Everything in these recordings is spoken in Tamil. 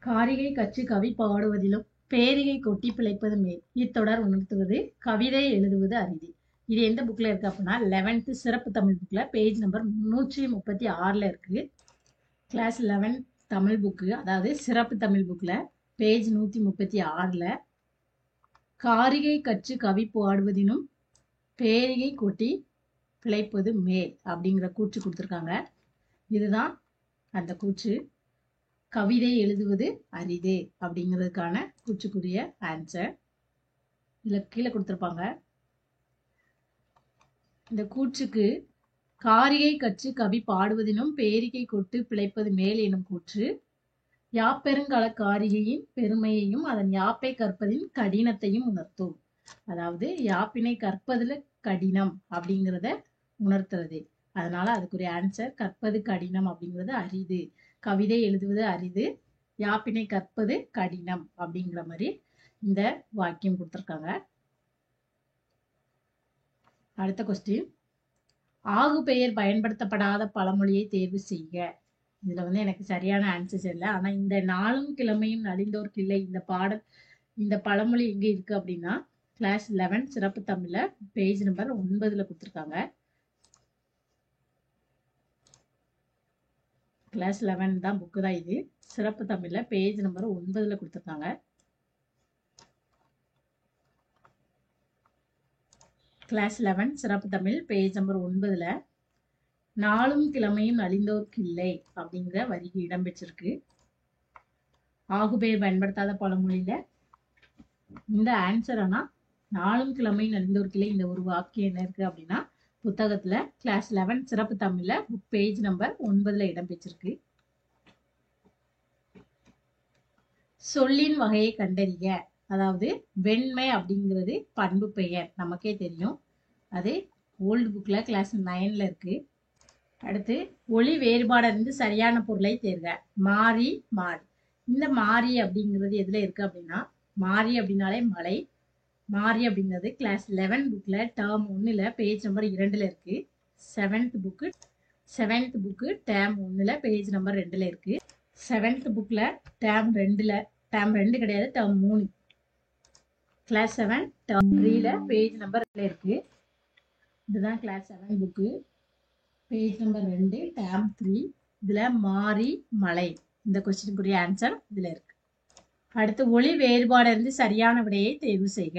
காரிகை கற்று கவி பாடுவதிலும் பேரிகை கொட்டி பிழைப்பது மேல். இத்தொடர் உணர்த்துவது கவிதை எழுதுவது அரிது. இது எந்த புக்ல இருக்கு அப்படின்னா 11th சிறப்பு தமிழ் புக்ல பேஜ் நம்பர் 336ல இருக்கு. கிளாஸ் 11 தமிழ் புக்கு, அதாவது சிறப்பு தமிழ் புக்ல பேஜ் 136ல காரிகை கற்று கவி பாடுவதினும் பேரிகை கொட்டி பிழைப்பது மேல் அப்படிங்கிற கூற்று கொடுத்துருக்காங்க. இதுதான் அந்த கூற்று. கவிதை எழுதுவது அரிது அப்படிங்கிறதுக்கான கூற்றுக்குரிய ஆன்சர் இதுல கீழே கொடுத்திருப்பாங்க. இந்த கூற்றுக்கு காரிகை கற்று கவி பாடுவதினும் பேரிகை கொட்டு பிழைப்பது மேல் எனும் கூற்று யாப்பெருங்கால காரிகையின் பெருமையையும் அதன் யாப்பை கற்பதின் கடினத்தையும் உணர்த்தும். அதாவது யாப்பினை கற்பதுல கடினம் அப்படிங்கிறத உணர்த்துறது. அதனால அதுக்குரிய ஆன்சர் கற்பது கடினம் அப்படிங்கிறது அரிது. கவிதை எழுதுவது அரிது, யாப்பினை கற்பது கடினம் அப்படிங்கிற மாதிரி இந்த வாக்கியம் கொடுத்திருக்காங்க. அடுத்த கொஸ்டின், ஆகு பெயர் பயன்படுத்தப்படாத பழமொழியை தேர்வு செய்க. இதுல எனக்கு சரியான ஆன்சர்ஸ் இல்லை. ஆனா இந்த நாளும் கிழமையும் நலிந்தோர்க்கு இல்லை இந்த பழமொழி எங்க இருக்கு அப்படின்னா கிளாஸ் 11 சிறப்பு தமிழ்ல பேஜ் நம்பர் 9ல கொடுத்திருக்காங்க. கிளாஸ் 11 தான் புக்கு தான் இது. சிறப்பு தமிழ்ல பேஜ் நம்பர் 9ல கொடுத்திருக்காங்க. கிளாஸ் 11 சிறப்பு தமிழ் பேஜ் நம்பர் 9ல நாளும் கிழமையும் அழிந்தோர்க்கு இல்லை அப்படிங்கிற வரி இடம்பெற்றிருக்கு. ஆகுபெயர் பயன்படுத்தாத பழமொழியில இந்த ஆன்சர் ஆனா நாளும் கிழமையும் அழிந்தோர்க்கு இல்லை இந்த ஒரு வாக்கியம் என்ன இருக்கு அப்படின்னா புத்தகத்துல கிளாஸ் 11 சிறப்பு தமிழ்ல புக் பேஜ் நம்பர் 9ல இடம்பெற்றிருக்கு. சொல்லின் வகையை கண்டறிக. அதாவது வெண்மை அப்படிங்கிறது பண்பு பெயர், நமக்கே தெரியும். அது ஓல்டு புக்ல கிளாஸ் 9ல இருக்கு. அடுத்து ஒளி வேறுபாடு இருந்து சரியான பொருளை தேர்க. மாறி மாறி. இந்த மாறி அப்படிங்கிறது எதுல இருக்கு அப்படின்னா மாறி அப்படின்னாலே மலை. மாறி அப்படிங்கிறது கிளாஸ் 11 புக்ல டேர்ம் 1ல பேஜ் நம்பர் 2ல இருக்கு. 7th புக்கு டேர்ம் 1ல பேஜ் நம்பர் 2ல இருக்கு. 7th புக்ல டேர்ம் 2 கிடையாது, டேர்ம் 3 கிளாஸ் 7 டேர்ம் 3ல பேஜ் நம்பர் 2ல இருக்கு. இதுதான் class 7 book page number 2 term 3. இதுல மாறி மலை இந்த கொஸ்டினுக்குரிய ஆன்சர் இதுல இருக்கு. அடுத்து ஒளி வேறுபாடு இருந்து சரியான விடையை தேர்வு செய்க.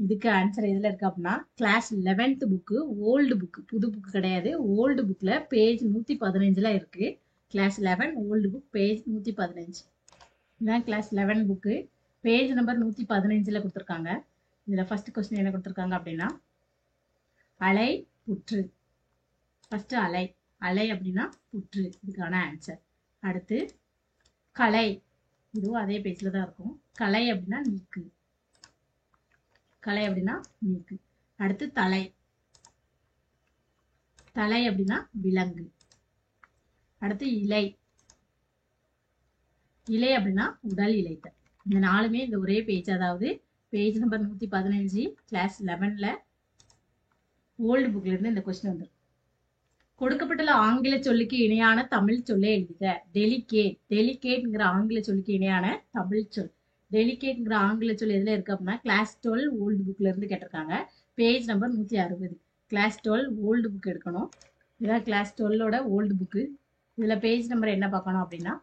இதுக்கு ஆன்சர் எதுல இருக்கு அப்படின்னா class 11th book old book, புது புக்கு கிடையாது, ஓல்டு புக்ல பேஜ் 115ல இருக்கு. Class 11 old book page 115. இதுதான் கிளாஸ் 11 புக்கு பேஜ் நம்பர் 115ல கொடுத்துருக்காங்க. இதுல ஃபர்ஸ்ட் கொஸ்டின் என்ன கொடுத்துருக்காங்க அப்படின்னா அலை புற்று. ஃபர்ஸ்ட் அலை அப்படின்னா புற்று, இதுக்கான ஆன்சர். அடுத்து கலை, இதுவும் அதே பேஜ்ல தான் இருக்கும். கலை அப்படின்னா நீக்கு. அடுத்து தலை அப்படின்னா விலங்கு. அடுத்து இலை அப்படின்னா உடல் இலைத்தல். இந்த நாலுமே இந்த ஒரே பேஜ், அதாவது பேஜ் நம்பர் 115 கிளாஸ் 11ல ஓல்டு புக்ல இருந்து இந்த கொஸ்டின் வந்துருக்கு. கொடுக்கப்பட்டுள்ள ஆங்கில சொல்லுக்கு இணையான தமிழ் சொல்லை எழுதுக. டெலிகேட்ங்கிற ஆங்கில சொல்லுக்கு இணையான தமிழ் சொல். டெலிகேட்ங்கிற ஆங்கில சொல் எதுல இருக்கு அப்படின்னா கிளாஸ் 12 ஓல்டு புக்ல இருந்து கேட்டிருக்காங்க. Page number 160. Class 12 old book எடுக்கணும். இதான் கிளாஸ் 12ஓட ஓல்டு புக்கு. இதுல பேஜ் நம்பர் என்ன பார்க்கணும் அப்படின்னா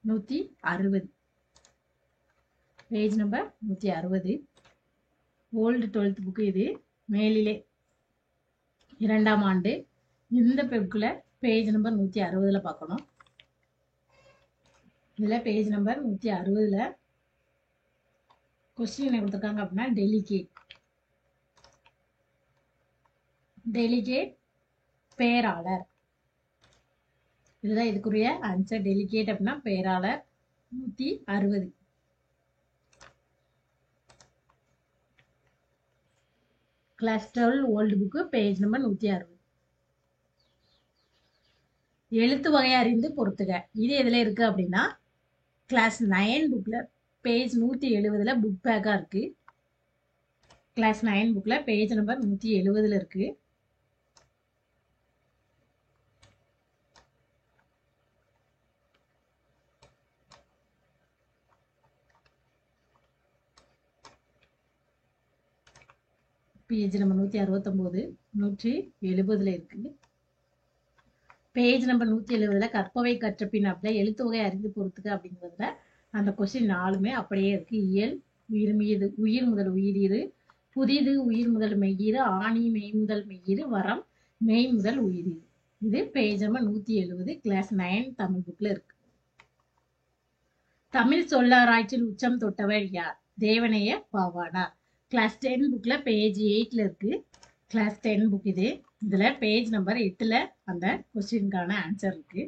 160. Page number 160 old 12th book. இது மேலிலே 2ஆம் ஆண்டு. இந்த புக்ல பேஜ் நம்பர் 160ல பார்க்கணும். இதுல பேஜ் நம்பர் 160ல கொஸ்டின் என்ன கொடுத்துருக்காங்க அப்படின்னா டெலிகேட் பேராளர். இதுதான் இதுக்குரிய ஆன்சர். டெலிகேட் அப்படின்னா பேராளர். 160 class 12 old book page number 160. எழுத்து வகை அறிந்து பொறுத்துக. இது எதுல இருக்கு அப்படின்னா கிளாஸ் 9 புக்ல பேஜ் 170ல புக் பேக்கா இருக்கு. கிளாஸ் 9 புக்ல பேஜ் நம்பர் 170ல இருக்கு. பேஜ் நம்பர் 169 170 இருக்கு. பேஜ் நம்பர் 170 கற்பவை கற்ற பின் அப்படியே எழுத்து வகை அறிந்து பொறுத்துக்க அப்படிங்கிறதுல அந்த கொஸ்டின் 4மே அப்படியே இருக்கு. இயல், உயிர் முதல் உயிரீறு, புதிது உயிர் முதல் மெய்யீறு, ஆணி மெய் முதல் மெய்யீறு, வரம் மெய் முதல் உயிரீறு. இது பேஜ் நம்பர் 170 கிளாஸ் 9 தமிழ் புக்ல இருக்கு. தமிழ் சொல்லாராய்ச்சியில் உச்சம் தொட்டவர் யார்? தேவனைய பாவாணர். கிளாஸ் 10 புக்ல பேஜ் 8ல இருக்கு. கிளாஸ் 10 புக் இது. இதுல பேஜ் நம்பர் 8ல அந்த கொஸ்டினுக்கான ஆன்சர் இருக்கு.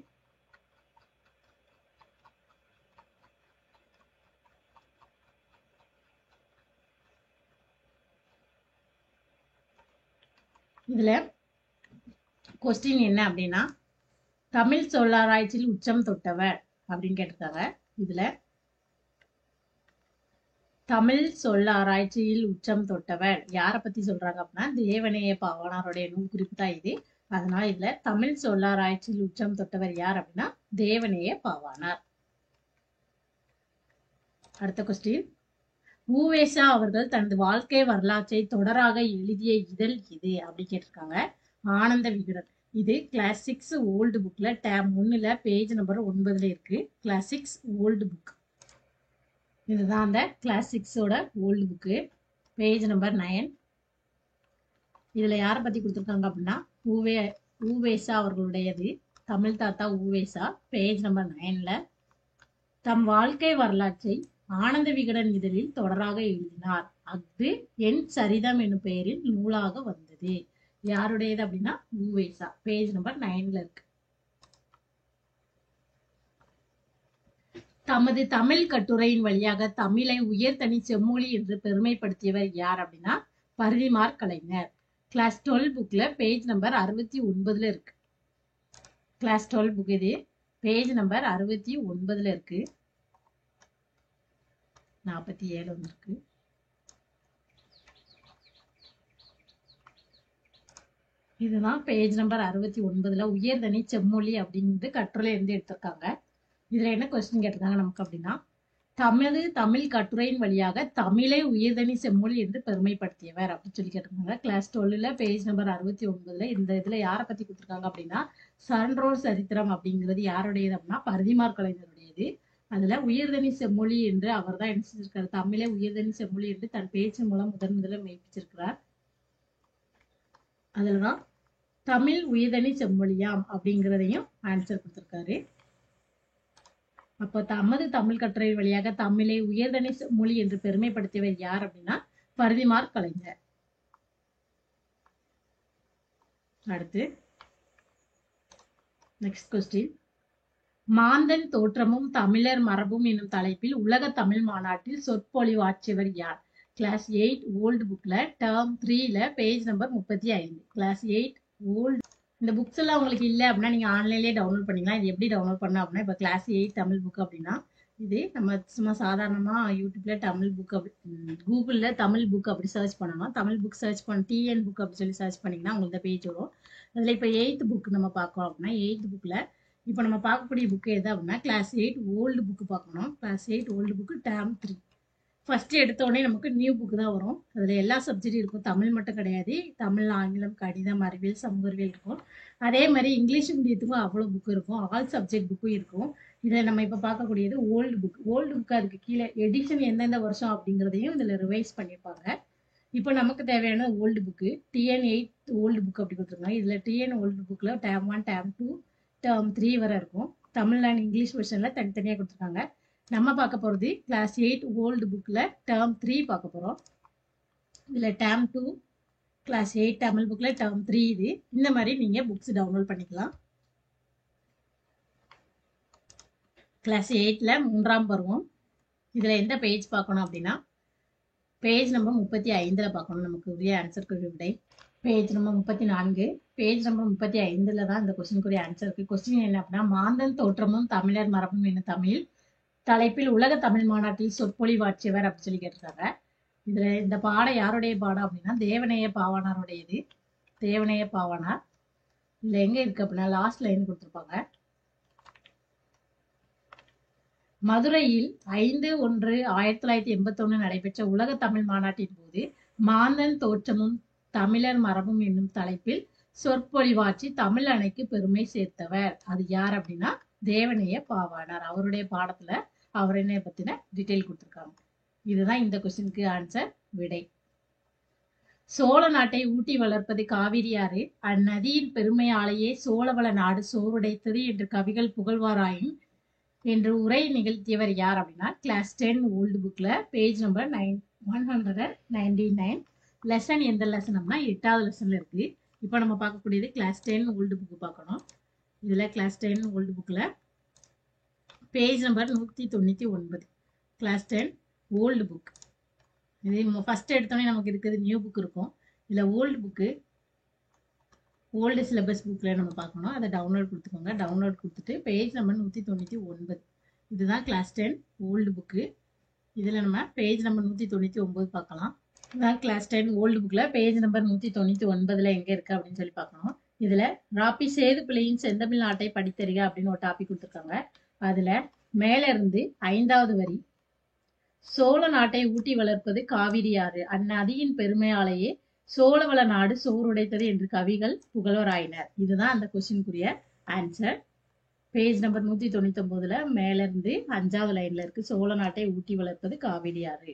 இதுல கொஸ்டின் என்ன அப்படின்னா, தமிழ் சொல்லாராய்ச்சியில் உச்சம் தொட்டவர் அப்படின்னு கேட்டிருக்காங்க. இதுல தமிழ் சொல்லாராய்ச்சியில் உச்சம் தொட்டவர் யாரை பத்தி சொல்றாங்க அப்படின்னா, தேவனைய பாவாணருடைய நூல் குறிப்பு தான் இது. அதனால இதுல தமிழ் சொல்லாராய்ச்சியில் உச்சம் தொட்டவர் யார் அப்படின்னா தேவனைய பாவாணர். அடுத்த கொஸ்டின், உவேசா அவர்கள் தனது வாழ்க்கை வரலாற்றை தொடராக எழுதிய இதழ் இது அப்படி கேட்டிருக்காங்க. ஆனந்த விகடன். இது கிளாஸ் 6 ஓல்டு புக்ல டேம் 1ல பேஜ் நம்பர் 9ல இருக்கு. Class 6 old book. இதுதான் அந்த கிளாஸ் 6ஓட ஓல்டு புக்கு. Page number 9. இதுல யாரை பத்தி கொடுத்துருக்காங்க அப்படின்னா உவேசா அவர்களுடையது. தமிழ் தாத்தா உவேசா. பேஜ் நம்பர் 9ல தம் வாழ்க்கை வரலாற்றை ஆனந்த விகடன் இதழில் தொடராக எழுதினார். அது என் சரிதம் என்னும் பெயரில் நூலாக வந்தது. யாருடையது அப்படின்னா உவேசா. பேஜ் நம்பர் 9ல இருக்கு. தமது தமிழ் கட்டுரையின் வழியாக தமிழை உயர்தனி செம்மொழி என்று பெருமைப்படுத்தியவர் யார் அப்படின்னா பரிதிமாற் கலைஞர். கிளாஸ் 12 புக்ல பேஜ் நம்பர் 69ல இருக்கு. கிளாஸ் 12 புக் இது. பேஜ் நம்பர் 69ல இருக்கு. 47 வந்திருக்கு. இதுதான் பேஜ் நம்பர் 69ல உயர்தனி செம்மொழி அப்படின்ட்டு கட்டுரையில இருந்து எடுத்திருக்காங்க. இதுல என்ன கொஸ்டின் கேட்டிருக்காங்க நமக்கு அப்படின்னா, தமது தமிழ் கட்டுரையின் வழியாக தமிழை உயர்தனி செம்மொழி என்று பெருமைப்படுத்தியவர் அப்படின்னு சொல்லி கேட்டிருக்காங்க. கிளாஸ் 12ல பேஜ் நம்பர் 69ல இந்த இதுல யாரை பத்தி கொடுத்துருக்காங்க அப்படின்னா சான்றோர் சரித்திரம் அப்படிங்கிறது யாருடையது அப்படின்னா பரிதிமாற் கலைஞருடையது. அதுல உயர்தனி செம்மொழி என்று அவர் தான் என்ன செஞ்சிருக்காரு, தமிழை உயர்தனி செம்மொழி என்று தன் பேச்சு மூலம் முதல்ல மெய்ப்பிச்சிருக்கிறார். அதுலதான் தமிழ் உயர்தனி செம்மொழியாம் அப்படிங்கிறதையும் ஆன்சர் கொடுத்திருக்காரு. அப்போ தமது தமிழ் கட்டுரை வழியாக தமிழை உயர்தனி மொழி என்று பெருமைப்படுத்தியவர் யார் அப்படின்னா பரிதிமாற் கலைஞர். அடுத்து நெக்ஸ்ட் கொஸ்டின், மாந்தன் தோற்றமும் தமிழர் மரபும் என்னும் தலைப்பில் உலக தமிழ் மாநாட்டில் சொற்பொழிவாற்றியவர் யார்? கிளாஸ் 8 ஓல்டு புக்ல டேர்ம் 3ல பேஜ் நம்பர் 35. Class 8 old. இந்த புக்ஸ் எல்லாம் உங்களுக்கு இல்லை அப்படின்னா நீங்க ஆன்லைன்லேயே டவுன்லோட் பண்ணிக்கலாம். இது எப்படி டவுன்லோட் பண்ண அப்படின்னா, இப்போ கிளாஸ் 8 தமிழ் புக் அப்படின்னா இது நம்ம சும்மா சாதாரணமா யூடியூப்ல தமிழ் புக் அப்படி கூகுள்ல தமிழ் புக் அப்படி சர்ச் பண்ணலாம். தமிழ் புக் சர்ச் பண்ண டிஎன் புக் அப்படி சொல்லி சர்ச் பண்ணீங்கன்னா உங்களுக்கு இந்த பேஜ் வரும். அதுல இப்போ 8th புக் நம்ம பார்க்கணும் அப்படின்னா 8th புக்ல இப்போ நம்ம பார்க்கக்கூடிய புக் எது அப்படின்னா கிளாஸ் 8 ஓல்டு புக் பார்க்கணும். Class 8 old book term 3. First எடுத்த உடனே நமக்கு நியூ புக் தான் வரும். அதுல எல்லா சப்ஜெக்டும் இருக்கும். தமிழ் மட்டும் கிடையாது. தமிழ், ஆங்கிலம், கணிதம், அறிவியல், சமூக அறிவியல் இருக்கும். அதே மாதிரி இங்கிலீஷ் மீடியத்துக்கும் அவ்வளோ புக் இருக்கும். ஆல் சப்ஜெக்ட் புக்கும் இருக்கும். இதுல நம்ம இப்ப பார்க்கக்கூடியது ஓல்டு புக். ஓல்டு புக் அதுக்கு கீழே எடிஷன் எந்தெந்த வருஷம் அப்படிங்கிறதையும் இதுல ரிவைஸ் பண்ணியிருப்பாங்க. இப்போ நமக்கு தேவையான old book TN 8 old book அப்படி கொடுத்துருக்காங்க. இதுல டிஎன் ஓல்டு புக்ல டேர்ம் 1, டேர்ம் 2, டேர்ம் 3 வரை இருக்கும். தமிழ் அண்ட் இங்கிலீஷ் வெர்ஷன்ல தனித்தனியா கொடுத்துருக்காங்க. நம்ம பார்க்க போறது கிளாஸ் 8 ஓல்டு புக்ல டேர்ம் 3 பார்க்க போறோம். இதுல டேர்ம் 2 கிளாஸ் 8 தமிழ் புக்ல டேர்ம் 3 இது. இந்த மாதிரி நீங்க புக்ஸ் டவுன்லோட் பண்ணிக்கலாம். கிளாஸ் 8ல 3ஆம் பருவம். இதுல எந்த பேஜ் பார்க்கணும் அப்படின்னா பேஜ் நம்பர் 35ல பார்க்கணும். நமக்கு உரிய ஆன்சருக்கு விடை பேஜ் நம்பர் 34. பேஜ் நம்பர் 35ல தான் இந்த கொஸ்டினுக்குரிய ஆன்சர் இருக்கு. கொஸ்டின் என்ன அப்படின்னா, மாந்தன் தோற்றமும் தமிழர் மரபும் என்ன தமிழ் தலைப்பில் உலக தமிழ் மாநாட்டில் சொற்பொழிவாற்றியவர் அப்படின்னு சொல்லி கேட்டிருக்காங்க. இதுல இந்த பாடம் யாருடைய பாடம் அப்படின்னா தேவனைய பாவாணருடையது. தேவனைய பாவாணர். இதுல எங்க இருக்கு அப்படின்னா லாஸ்ட் லைன் கொடுத்துருப்பாங்க. மதுரையில் 5/1/1981 நடைபெற்ற உலக தமிழ் மாநாட்டின் போது மாந்தன் தோற்றமும் தமிழர் மரபும் என்னும் தலைப்பில் சொற்பொழிவாற்றி தமிழ் அன்னைக்கு பெருமை சேர்த்தவர். அது யார் அப்படின்னா தேவநேய பாவாணர். அவருடைய பாடத்துல அவர் என்ன பத்தின டீட்டெயில் கொடுத்திருக்காங்க. இதுதான் இந்த கொஸ்டினுக்கு ஆன்சர், விடை. சோழ நாட்டை ஊட்டி வளர்ப்பது காவிரி ஆறு, அந்நதியின் பெருமையாலேயே சோழவள நாடு சோறுடைத்தது என்று கவிகள் புகழ்வாராயின் என்று உரை நிகழ்த்தியவர் யார் அப்படின்னா கிளாஸ் 10 ஓல்டு புக்ல பேஜ் நம்பர் 199. லெசன் எந்த லெசன் அப்படின்னா 8வது லெசன்ல இருக்கு. இப்போ நம்ம பார்க்கக்கூடியது கிளாஸ் 10 ஓல்டு புக் பார்க்கணும். இதுல கிளாஸ் 10 ஓல்டு புக்ல page number 199. Class 10 old book. இது ஃபர்ஸ்ட் எடுத்தோடனே நமக்கு இருக்குது நியூ புக் இருக்கும். இதுல ஓல்டு புக்கு, ஓல்டு சிலபஸ் புக்கில் நம்ம பார்க்கணும். அதை டவுன்லோட் கொடுத்துக்கோங்க. டவுன்லோட் கொடுத்துட்டு பேஜ் நம்பர் 199. இதுதான் கிளாஸ் 10 ஓல்டு புக்கு. இதில் நம்ம பேஜ் நம்பர் 199 பார்க்கலாம். இதுதான் கிளாஸ் 10 ஓல்டு புக்கில் பேஜ் நம்பர் 199 எங்கே இருக்குது அப்படின்னு சொல்லி பார்க்கணும். இதில் ராபி சேது பிள்ளையின் செந்தமிழ் நாட்டை படித்தறிக அப்படின்னு ஒரு டாபிக் கொடுத்துருக்காங்க. அதில் மேலே இருந்து 5வது வரி, சோழ நாட்டை ஊட்டி வளர்ப்பது காவிரி ஆறு, அந்நதியின் பெருமையாலேயே சோழவள நாடு சோறுடைத்தது என்று கவிகள் புகழ்வராயினர். இதுதான் அந்த கொஸ்டினுக்குரிய ஆன்சர். பேஜ் நம்பர் 199ல மேல இருந்து 5வது லைன்ல இருக்கு. சோழ நாட்டை ஊட்டி வளர்ப்பது காவிரி ஆறு,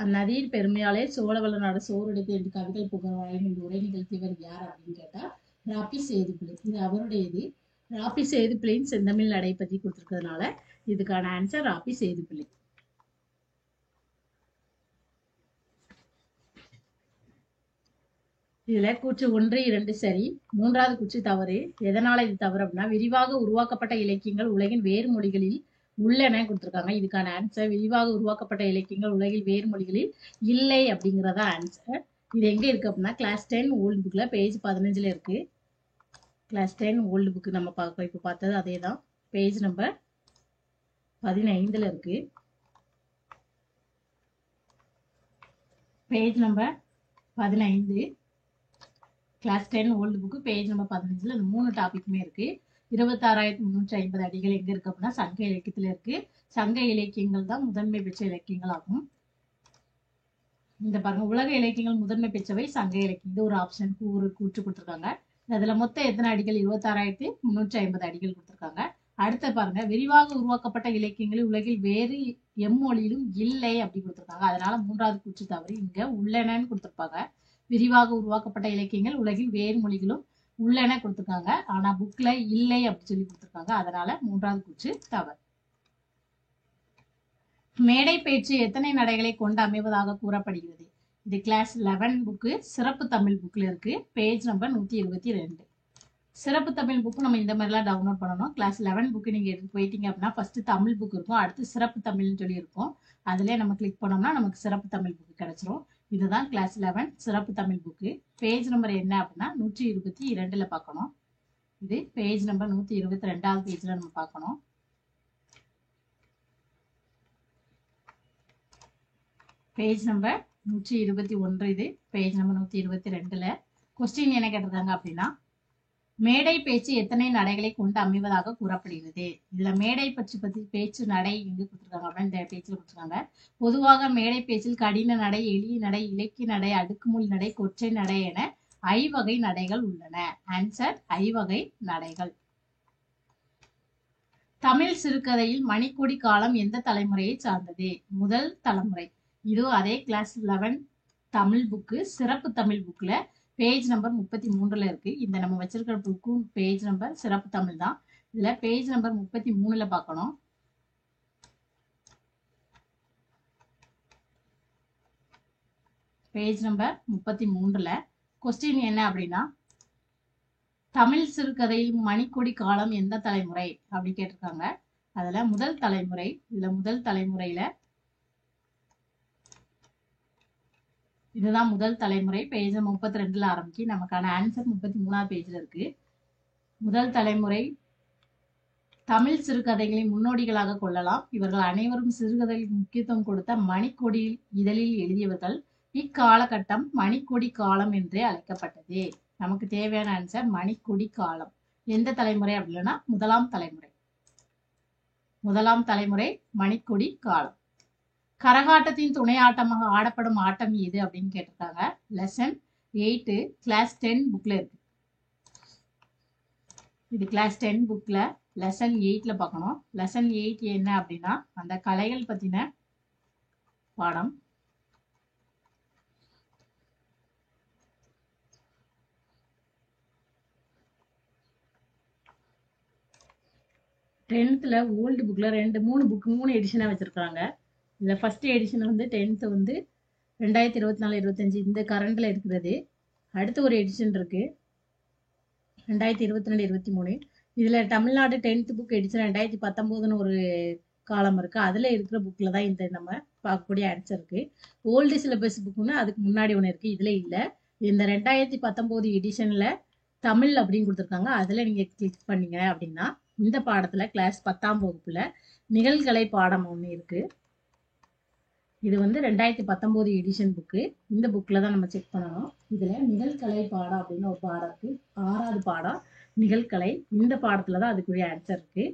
அந்நதியின் பெருமையாலே சோழவள நாடு சோறுடைத்தது என்று கவிகள் புகழ்வராயினர் என்று உரை நிகழ்த்தியவர் யார் அப்படின்னு கேட்டா ராபி சேதுப்பிள்ளை. இது அவருடையது. ராபி சேதுப்பிள்ளையின் செந்தமிழ் நடை பத்தி கொடுத்திருக்கிறதுனால இதுக்கான ஆன்சர் ராபி சேதுப்பிள்ளை. இதுல கூற்று 1, 2 சரி, 3வது கூற்று தவறு. எதனால இது தவறு அப்படின்னா விரிவாக உருவாக்கப்பட்ட இலக்கியங்கள் உலகின் வேறு மொழிகளில் உள்ளன கொடுத்திருக்காங்க. இதுக்கான ஆன்சர் விரிவாக உருவாக்கப்பட்ட இலக்கியங்கள் உலகில் வேறு மொழிகளில் இல்லை அப்படிங்கறதா ஆன்சர். இது எங்க இருக்கு அப்படின்னா கிளாஸ் 10 ஓல்டு புக்ல பேஜ் 15ல இருக்கு. கிளாஸ் 10 ஓல்டு புக் நம்ம இப்ப பார்த்தது அதே தான். பேஜ் நம்பர் 15ல இருக்கு. Page number 15 class 10 old book page number 15ல இந்த 3 டாபிக்குமே இருக்கு. 26,350 அடிகள் எங்க இருக்கு அப்படின்னா சங்க இலக்கியத்துல இருக்கு. சங்க இலக்கியங்கள் தான் முதன்மை பெற்ற இலக்கியங்கள் ஆகும். இந்த பாருங்க, உலக இலக்கியங்கள் முதன்மை பெற்றவை சங்க இலக்கியம். இது ஒரு ஆப்ஷனுக்கு ஒரு கூற்று கொடுத்துருக்காங்க. அதுல மொத்தம் எத்தனை அடிகள்? 26,350 அடிகள் கொடுத்துருக்காங்க. அடுத்த பாருங்க, விரிவாக உருவாக்கப்பட்ட இலக்கியங்களில் உலகில் வேறு எம்மொழியிலும் இல்லை அப்படி கொடுத்துருக்காங்க. அதனால 3வது கூற்று தவறு. இங்க உள்ளனன்னு கொடுத்துருப்பாங்க. விரிவாக உருவாக்கப்பட்ட இலக்கியங்கள் உலகில் வேறு மொழிகளும் உள்ளன கொடுத்துருக்காங்க. ஆனா புக்ல இல்லை அப்படி சொல்லி கொடுத்துருக்காங்க. அதனால 3வது கூற்று தவறு. மேடை பேச்சு எத்தனை நடைகளை கொண்டு அமைவதாக கூறப்படுகிறது? இது கிளாஸ் 11 புக்கு சிறப்பு தமிழ் புக்ல இருக்கு. Page number 122. சிறப்பு தமிழ் புக்கு நம்ம இந்த மாதிரிலாம் டவுன்லோட் பண்ணணும். கிளாஸ் 11 புக்கு நீங்க எடுத்து போயிட்டீங்க அப்படின்னா ஃபர்ஸ்ட் தமிழ் புக் இருக்கும், அடுத்து சிறப்பு தமிழ்னு சொல்லி இருக்கும். அதுல நம்ம கிளிக் பண்ணோம்னா நமக்கு சிறப்பு தமிழ் புக்கு கிடைச்சிரும். இதுதான் கிளாஸ் 11 சிறப்பு தமிழ் புக்கு. பேஜ் நம்பர் என்ன அப்படின்னா 122ல பார்க்கணும். இது பேஜ் நம்பர் 122வது பேஜ்ல நம்ம பார்க்கணும். Page number 121. இது பேஜ் நம்பர் 122ல கொஸ்டின் என்ன கேட்டிருக்காங்க அப்படின்னா மேடை பேச்சு எத்தனை நடைகளை கொண்டு அமைவதாக கூறப்படுகிறது? இதுல மேடை பற்றி பேச்சு நடை எங்க கொடுத்துருக்காங்க அப்படின்னா இந்த பேச்சுல கொடுத்துருக்காங்க. பொதுவாக மேடை பேச்சில் கடின நடை, எளிய நடை, இலக்கிய நடை, அடுக்குமொழி நடை, கொற்றை நடை என ஐவகை நடைகள் உள்ளன. ஆன்சர் ஐவகை நடைகள். தமிழ் சிறுகதையில் மணிக்கொடி காலம் எந்த தலைமுறையை சார்ந்தது? முதல் தலைமுறை. இதுவும் அதே கிளாஸ் 11 தமிழ் புக்கு சிறப்பு தமிழ் புக்ல பேஜ் நம்பர் 33ல இருக்கு. இந்த நம்ம வச்சிருக்கிற புக்கும் பேஜ் நம்பர் சிறப்பு தமிழ் தான். இதுல பேஜ் நம்பர் 33ல பார்க்கணும். பேஜ் நம்பர் 33ல கொஸ்டின் என்ன அப்படின்னா தமிழ் சிறுகதையில் மணிக்கொடி காலம் எந்த தலைமுறை அப்படி கேட்டிருக்காங்க. அதுல முதல் தலைமுறை. இதுல முதல் தலைமுறையில இதுதான் முதல் தலைமுறை. பேஜ் 32ல ஆரம்பிச்சு நமக்கான ஆன்சர் 33வது பேஜ்ல இருக்கு. முதல் தலைமுறை தமிழ் சிறுகதைகளை முன்னோடிகளாக கொள்ளலாம். இவர்கள் அனைவரும் சிறுகதைகளுக்கு முக்கியத்துவம் கொடுத்த மணிக்கொடி இதழில் எழுதியவர்கள். இக்காலகட்டம் மணிக்கொடி காலம் என்றே அழைக்கப்பட்டது. நமக்கு தேவையான ஆன்சர் மணிக்கொடி காலம். எந்த தலைமுறை அப்படின்னா முதலாம் தலைமுறை. முதலாம் தலைமுறை மணிக்கொடி காலம். கரகாட்டத்தின் துணை ஆட்டமாக ஆடப்படும் ஆட்டம் எது அப்படின்னு கேட்டிருக்காங்க. லெசன் 8 கிளாஸ் 10 புக்ல இருக்கு. இது கிளாஸ் 10 புக்ல லெசன் 8ல பார்க்கணும். லெசன் 8 என்ன அப்படின்னா அந்த கலைகள் பத்தின பாடம். டென்த்தில் ஓல்டு புக்கில் 3 எடிஷனாக வச்சுருக்காங்க. இதில் ஃபஸ்ட்டு எடிஷன் வந்து 10th வந்து 2024-25 இந்த கரண்டில் இருக்கிறது. அடுத்த ஒரு எடிஷன் இருக்குது 2022-23. இதில் தமிழ்நாடு 10th புக் எடிஷன் 2019ன்னு ஒரு காலம் இருக்குது. அதில் இருக்கிற புக்கில் தான் இந்த நம்ம பார்க்கக்கூடிய ஆன்சர் இருக்குது. ஓல்டு சிலபஸ் புக்குன்னு அதுக்கு முன்னாடி ஒன்று இருக்குது, இதில் இல்லை. இந்த 2019 எடிஷனில் தமிழ் அப்படின்னு கொடுத்துருக்காங்க. அதில் நீங்கள் கிளிக் பண்ணீங்க அப்படின்னா இந்த பாடத்தில் கிளாஸ் 10ஆம் வகுப்புல நிகழ்கலை பாடம் ஒன்று இருக்குது. இது வந்து 2019 எடிஷன் புக்கு. இந்த புக்கில் தான் நம்ம செக் பண்ணணும். இதில் நிகழ்கலை பாடம் அப்படின்னு ஒரு பாடம் இருக்குது. 6வது பாடம் நிகழ்கலை. இந்த பாடத்தில் தான் அதுக்குரிய ஆன்சர் இருக்குது.